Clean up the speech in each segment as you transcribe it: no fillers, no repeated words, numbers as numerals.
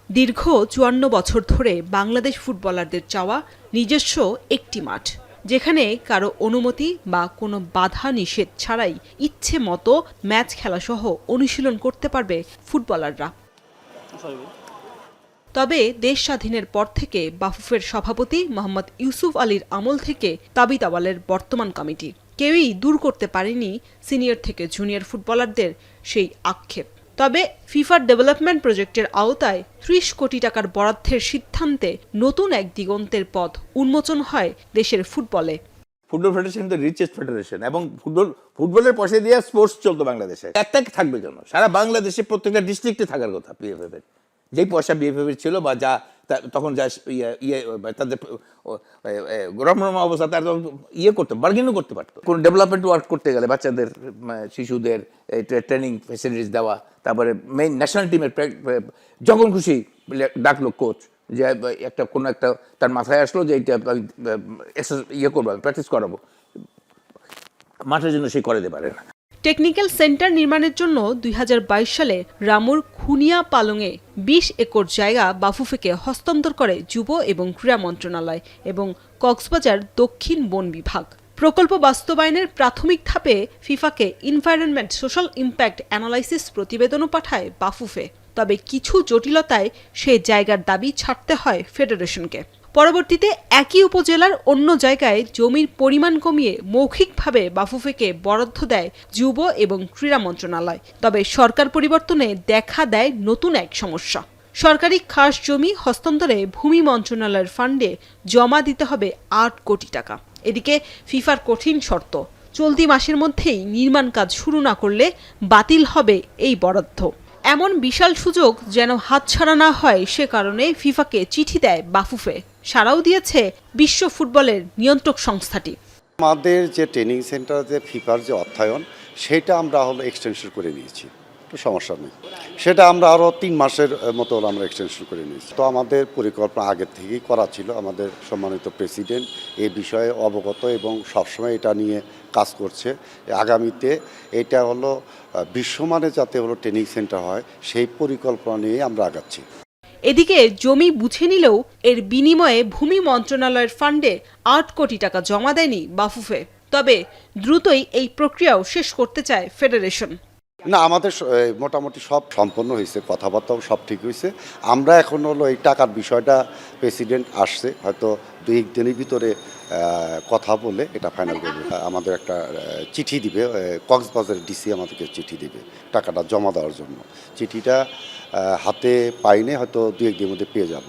দীর্ঘ ৫৪ বছর ধরে বাংলাদেশ ফুটবলারদের চাওয়া নিজস্ব একটি মাঠ, যেখানে কারো অনুমতি বা কোনো বাধা নিষেধ ছাড়াই ইচ্ছে মতো ম্যাচ খেলাসহ অনুশীলন করতে পারবে ফুটবলাররা। তবে দেশ স্বাধীনের পর থেকে বাফুফের সভাপতি মোহাম্মদ ইউসুফ আলীর আমল থেকে তাবিতাওয়ালের বর্তমান কমিটি কেউই দূর করতে পারেনি সিনিয়র থেকে জুনিয়র ফুটবলারদের সেই আক্ষেপ। তবে ফিফার ডেভেলপমেন্ট প্রজেক্টের আওতায় ৩০ কোটি টাকার বরাদ্দের সিদ্ধান্তে নতুন এক দিগন্তের পথ উন্মোচন হয় দেশের ফুটবলে। ফুটবল ফেডারেশন তো রিচেস্ট ফেডারেশন এবং ফুটবলের পয়সা দিয়ে স্পোর্টস চলতো বাংলাদেশে। একটা থাকবে কেন, সারা বাংলাদেশে প্রত্যেকটা ডিস্ট্রিক্টে থাকার কথা বিএফএফ এর। যেই পয়সা বিএফএফ এর ছিল বা যা তখন যা তাদের রমরমা অবস্থা, তারা করতে বার্গেনও করতে পারতো। কোনো ডেভেলপমেন্ট ওয়ার্ক করতে গেলে বাচ্চাদের শিশুদের ট্রেনিং ফ্যাসিলিটিস দেওয়া, তারপরে মেইন ন্যাশনাল টিমের যখন খুশি ডাকলো কোচ যে কোনো একটা তার মাথায় আসলো যে এইটা করবো, প্র্যাকটিস করাবো, মাঠের জন্য সে করে দিতে পারে না। টেকনিক্যাল সেন্টার নির্মাণের জন্য ২০২২ সালে রামুর খুনিয়া পালংয়ে ২০ একর জায়গা বাফুফেকে হস্তান্তর করে যুব এবং ক্রীড়া মন্ত্রণালয় এবং কক্সবাজার দক্ষিণ বন বিভাগ। প্রকল্প বাস্তবায়নের প্রাথমিক ধাপে ফিফাকে এনভায়রনমেন্ট সোশ্যাল ইম্প্যাক্ট অ্যানালাইসিস প্রতিবেদনও পাঠায় বাফুফে। তবে কিছু জটিলতায় সেই জায়গার দাবি ছাড়তে হয় ফেডারেশনকে। পরবর্তীতে একই উপজেলার অন্য জায়গায় জমির পরিমাণ কমিয়ে মৌখিকভাবে বাফুফেকে বরাদ্দ দেয় যুব এবং ক্রীড়া মন্ত্রণালয়। তবে সরকার পরিবর্তনে দেখা দেয় নতুন এক সমস্যা। সরকারি খাস জমি হস্তান্তরে ভূমি মন্ত্রণালয়ের ফান্ডে জমা দিতে হবে ৮ কোটি টাকা। এদিকে ফিফার কঠিন শর্ত, চলতি মাসের মধ্যেই নির্মাণ কাজ শুরু না করলে বাতিল হবে এই বরাদ্দ। এমন বিশাল সুযোগ যেন হাতছাড়া না হয়, সে কারণে ফিফাকে চিঠি দেয় বাফুফে। সাড়াও দিয়েছে বিশ্ব ফুটবলের নিয়ন্ত্রক সংস্থাটি। আমাদের যে ট্রেনিং সেন্টার, যে ফিফার যে অর্থায়ন, সেটা আমরা এক্সটেনশন করে নিয়েছি, সমস্যা নেই। সেটা আমরা আরও ৩ মাসের মতো আমরা এক্সটেনশন করে নিয়েছি। তো আমাদের পরিকল্পনা আগের থেকেই করা ছিল। আমাদের সম্মানিত প্রেসিডেন্ট এই বিষয়ে অবগত এবং সবসময় এটা নিয়ে কাজ করছে। আগামীতে এটা বিশ্বমানে যাতে ট্রেনিং সেন্টার হয়, সেই পরিকল্পনা নিয়ে আমরা আগাচ্ছি। এদিকে জমি বুঝে নিলেও এর বিনিময়ে ভূমি মন্ত্রণালয়ের ফান্ডে ৮ কোটি টাকা জমা দেয়নি বাফুফে। তবে দ্রুতই এই প্রক্রিয়াও শেষ করতে চায় ফেডারেশন। না, আমাদের মোটামুটি সব সম্পন্ন হয়েছে, কথাবার্তাও সব ঠিক হয়েছে। আমরা এখন এই টাকার বিষয়টা, প্রেসিডেন্ট আসছে, হয়তো ২-১ দিনের ভিতরে কথা বলে এটা ফাইনাল করবে। আমাদের একটা চিঠি দিবে, কক্সবাজার ডিসি আমাদেরকে চিঠি দিবে টাকাটা জমা দেওয়ার জন্য। চিঠিটা হাতে পাইনি, হয়তো ২-১ দিনের মধ্যে পেয়ে যাব।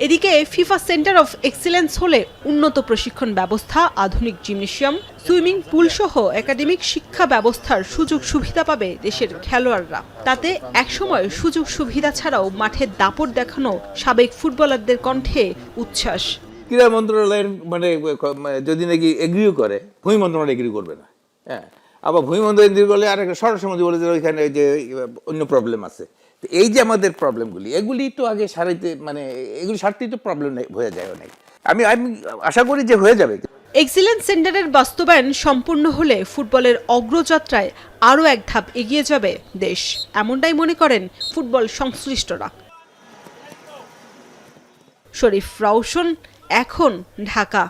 এদিকে ফিফা সেন্টার অফ এক্সেলেন্স হলে উন্নত প্রশিক্ষণ ব্যবস্থা, আধুনিক জিমনেশিয়াম, সুইমিং পুল সহ একাডেমিক শিক্ষা ব্যবস্থার সুযোগ সুবিধা পাবে দেশের খেলোয়াড়রা। তাতে একসময় সুযোগ সুবিধা ছাড়াও মাঠে দাপট দেখানো সাবেক ফুটবলারদের কণ্ঠে উচ্ছ্বাস। ক্রীড়া মন্ত্রণালয়ের যদি নাকি এগ্রিও করে, ভূমি মন্ত্রণালয় এগ্রি করবে না। হ্যাঁ, আবার ভূমি মন্ত্রণালয় এগ্রি করলে আর একটা সরাসরি বলে যে ওইখানে যে অন্য প্রবলেম আছে। এই যে আমাদের প্রবলেমগুলি, এগুলি তো আগে সারাইতে, এগুলি সারতেই তো প্রবলেম হয়ে যায় অনেক। আমি আশা করি যে হয়ে যাবে। এক্সিলেন্স সেন্টারের বাস্তবায়ন সম্পূর্ণ হলে ফুটবলের অগ্রযাত্রায় আরও এক ধাপ এগিয়ে যাবে দেশ, এমনটাই মনে করেন ফুটবল সংশ্লিষ্টরা। শরীফ রাউশন, এখন, ঢাকা।